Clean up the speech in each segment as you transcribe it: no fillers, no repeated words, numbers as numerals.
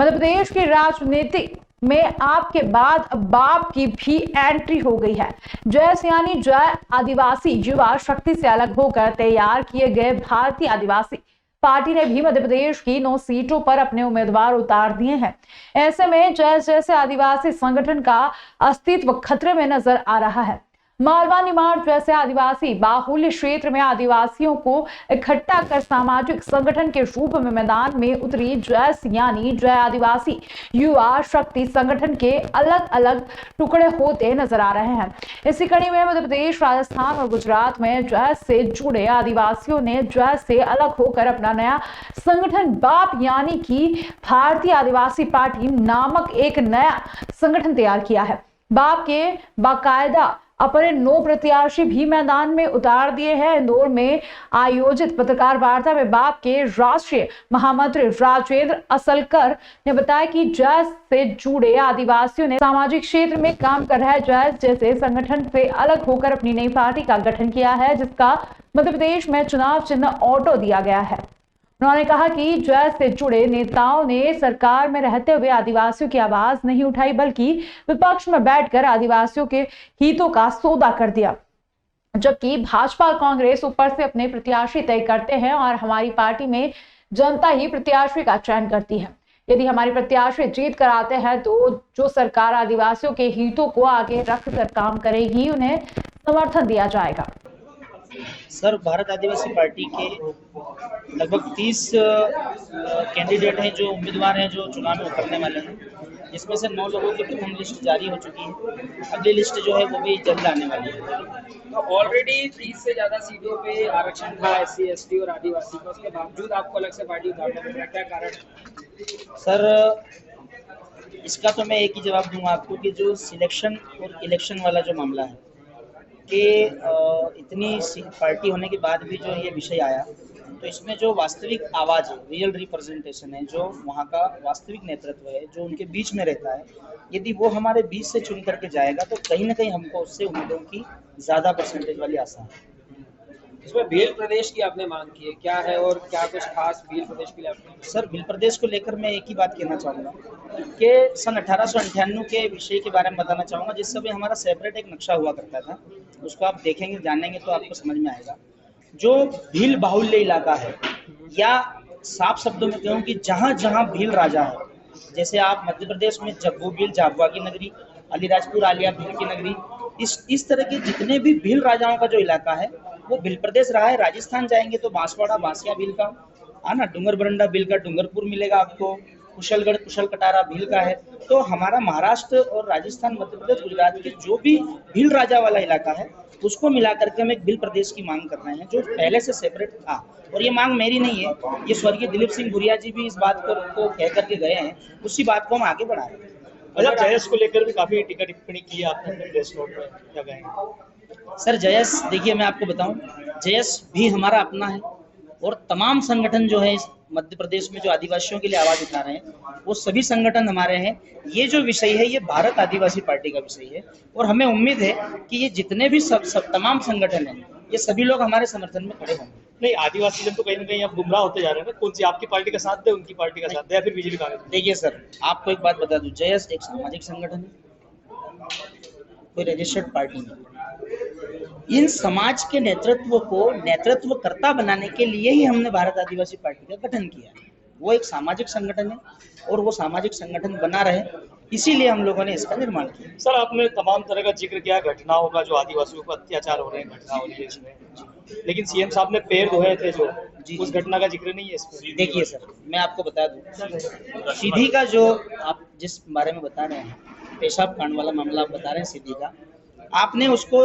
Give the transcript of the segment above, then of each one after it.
मध्य प्रदेश की राजनीति में आपके बाद अब बाप की भी एंट्री हो गई है। जय सियानी जय आदिवासी युवा शक्ति से अलग होकर तैयार किए गए भारतीय आदिवासी पार्टी ने भी मध्य प्रदेश की 9 सीटों पर अपने उम्मीदवार उतार दिए हैं। ऐसे में जैसे आदिवासी संगठन का अस्तित्व खतरे में नजर आ रहा है। मालवा निमाड़ जैसे आदिवासी बाहुल्य क्षेत्र में आदिवासियों को इकट्ठा कर सामाजिक संगठन के रूप में मैदान में उतरी जय सियानी जय आदिवासी युवा शक्ति संगठन के अलग अलग टुकड़े होते नजर आ रहे हैं। इसी कड़ी में मध्य प्रदेश, राजस्थान और गुजरात में जय से जुड़े आदिवासियों ने जय से अलग होकर अपना नया संगठन बाप यानी कि भारतीय आदिवासी पार्टी नामक एक नया संगठन तैयार किया है। बाप के बाकायदा अपने 9 प्रत्याशी भी मैदान में उतार दिए हैं। इंदौर में आयोजित पत्रकार वार्ता में बाप के राष्ट्रीय महामंत्री राजेंद्र असलकर ने बताया कि जय से जुड़े आदिवासियों ने सामाजिक क्षेत्र में काम कर रहे जय जैसे संगठन से अलग होकर अपनी नई पार्टी का गठन किया है, जिसका मध्य प्रदेश में चुनाव चिन्ह ऑटो दिया गया है। उन्होंने कहा कि जय से जुड़े नेताओं ने सरकार में रहते हुए आदिवासियों की आवाज नहीं उठाई, बल्कि विपक्ष में बैठकर आदिवासियों के हितों का सौदा कर दिया। जबकि भाजपा और कांग्रेस ऊपर से अपने प्रत्याशी तय करते हैं और हमारी पार्टी में जनता ही प्रत्याशी का चयन करती है। यदि हमारी प्रत्याशी जीत कर आते हैं तो जो सरकार आदिवासियों के हितों को आगे रखकर काम करेगी, उन्हें समर्थन दिया जाएगा। सर, भारत आदिवासी पार्टी के लगभग 30 कैंडिडेट हैं, जो उम्मीदवार हैं, जो चुनाव में उतरने वाले हैं, जिसमें से 9 लोगों की प्रथम लिस्ट जारी हो चुकी है। अगली लिस्ट जो है वो भी जल्द आने वाली है। तो ऑलरेडी 30 से ज़्यादा सीटों पे आरक्षण था SC ST और आदिवासी का, उसके बावजूद आपको अलग से पार्टी उतारना पड़ रहा है, क्या कारण? सर, इसका तो मैं एक ही जवाब दूंगा आपको कि जो सिलेक्शन और इलेक्शन वाला जो मामला है कि इतनी पार्टी होने के बाद भी जो ये विषय आया, तो इसमें जो वास्तविक आवाज़ है, रियल रिप्रेजेंटेशन है, जो वहाँ का वास्तविक नेतृत्व है, जो उनके बीच में रहता है, यदि वो हमारे बीच से चुन करके जाएगा तो कहीं ना कहीं हमको उससे उम्मीदों की ज़्यादा परसेंटेज वाली आशा है। इसमें भील प्रदेश की आपने मांग की है, क्या है और क्या कुछ खास भील प्रदेश के लिए आपने? सर, भील प्रदेश को लेकर मैं एक ही बात कहना चाहूँगा कि सन 1898 के विषय के बारे में बताना चाहूँगा, जिस समय हमारा सेपरेट एक नक्शा हुआ करता था। उसको आप देखेंगे, जानेंगे तो आपको समझ में आएगा। जो भील बाहुल्य इलाका है, या साफ शब्दों में कहूँ कि जहाँ जहाँ भील राजा है, जैसे आप मध्य प्रदेश में जग्गू भील जाबुआ की नगरी, अलीराजपुर आलिया भील की नगरी, इस तरह के जितने भी भील राजाओं का जो इलाका है वो भील प्रदेश रहा है। राजस्थान जाएंगे तो बांसवाड़ा बांसिया भील का, ना डूंगर बरंडा भील का डूंगरपुर मिलेगा आपको, कुशलगढ़ कुशल कटारा भील का है। तो हमारा महाराष्ट्र और राजस्थान, मध्य प्रदेश, गुजरात के जो भी भील राजा वाला इलाका है उसको मिला करके हम एक भील प्रदेश की मांग कर रहे हैं, जो पहले से सेपरेट था। और ये मांग मेरी नहीं है, ये स्वर्गीय दिलीप सिंह भुरिया जी भी इस बात को कह करके गए हैं, उसी बात को हम आगे बढ़ा रहे हैं। मतलब जयस को लेकर भी काफी टीका टिप्पणी की आपने अपने प्रेस नोट में, क्या कहेंगे? सर, जयस देखिए, मैं आपको बताऊं, जयस भी हमारा अपना है और तमाम संगठन जो है इस मध्य प्रदेश में जो आदिवासियों के लिए आवाज उठा रहे हैं वो सभी संगठन हमारे हैं। ये जो विषय है ये भारत आदिवासी पार्टी का विषय है और हमें उम्मीद है कि ये जितने भी सब तमाम संगठन हैं, ये सभी लोग हमारे समर्थन में खड़े होंगे। नहीं, आदिवासी जन तो कहीं ना कहीं अब गुमराह होते जा रहे हैं, कौन सी आपकी पार्टी का साथ दे, उनकी पार्टी का साथ दे, या फिर बीजेपी का? देखिए सर, आपको एक बात बता दूं, जयस एक सामाजिक संगठन है, कोई रजिस्टर्ड पार्टी नहीं। इन समाज के नेतृत्व को नेतृत्वकर्ता बनाने के लिए ही हमने भारत आदिवासी पार्टी का गठन किया। वो एक सामाजिक संगठन है और वो सामाजिक संगठन बना रहे, इसीलिए हम लोगों ने इसका निर्माण किया। सर, आपने तमाम तरह का जिक्र किया घटनाओं का, जो आदिवासियों पर अत्याचार हो रहे हैं, घटना हो रही है इसमें, लेकिन सीएम साहब ने पैर धोए थे, जो उस घटना का जिक्र नहीं है इसमें। देखिए सर, मैं आपको बता दूं, सीधी का जो आप जिस बारे में बता रहे हैं, पेशाब कांड वाला मामला आप बता रहे हैं सीधी का, आपने उसको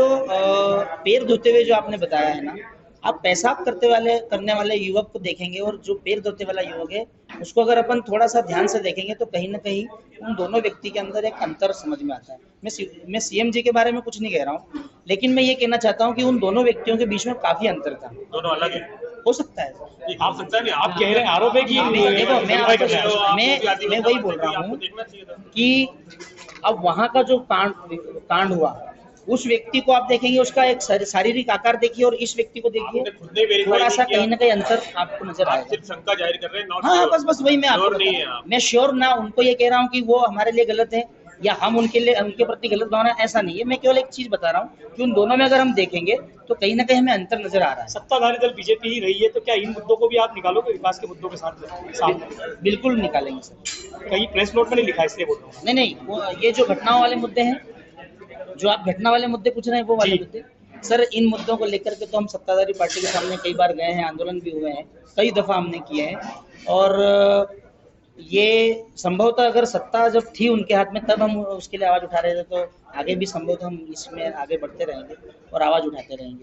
पैर धोते हुए जो आपने बताया है ना, आप पेशाब करने वाले युवक को देखेंगे और जो पैर धोते वाला युवक है उसको अगर अपन थोड़ा सा ध्यान से देखेंगे तो कहीं ना कहीं उन दोनों व्यक्ति के अंदर एक अंतर समझ में आता है। मैं सीएम जी के बारे में कुछ नहीं कह रहा हूँ, लेकिन मैं ये कहना चाहता हूँ कि उन दोनों व्यक्तियों के बीच में काफी अंतर था। दोनों अलग है, हो सकता है, आप सकता है, आप कह रहे हैं, आरोप है कि देखो, मैं वही बोल रहा हूँ कि अब वहाँ का जो कांड हुआ उस व्यक्ति को आप देखेंगे, उसका एक शारीरिक आकार देखिए और इस व्यक्ति को आपने खुद देखिए, ने verify थोड़ा सा नहीं किया। कहीं ना कहीं अंतर आपको नजर आप आएगा। सिर्फ शंका जाहिर कर रहे हैं, नॉट हाँ, बस वही मैं आपको Sure नहीं बता है रहा हूँ। आप। मैं श्योर ना उनको ये कह रहा हूँ कि वो हमारे लिए गलत है या हम उनके प्रति गलत भावना, ऐसा नहीं है। मैं केवल एक चीज बता रहा हूँ कि उन दोनों में अगर हम देखेंगे तो कहीं ना कहीं हमें अंतर नजर आ रहा है। सत्ताधारी दल बीजेपी ही रही है, तो क्या इन मुद्दों को भी आप निकालोगे विकास के मुद्दों के साथ सामने? बिल्कुल निकालेंगे सर। कहीं प्रेस नोट में नहीं लिखा, इसलिए बोल रहा हूँ। नहीं, वो ये जो घटनाओं वाले मुद्दे हैं, जो आप घटना वाले मुद्दे पूछ रहे हैं, वो वाले जी। मुद्दे सर, इन मुद्दों को लेकर के तो हम सत्ताधारी पार्टी के सामने कई बार गए हैं, आंदोलन भी हुए हैं, कई दफा हमने किए हैं। और ये संभवतः अगर सत्ता जब थी उनके हाथ में तब हम उसके लिए आवाज उठा रहे थे, तो आगे भी संभवतः हम इसमें आगे बढ़ते रहेंगे और आवाज उठाते रहेंगे।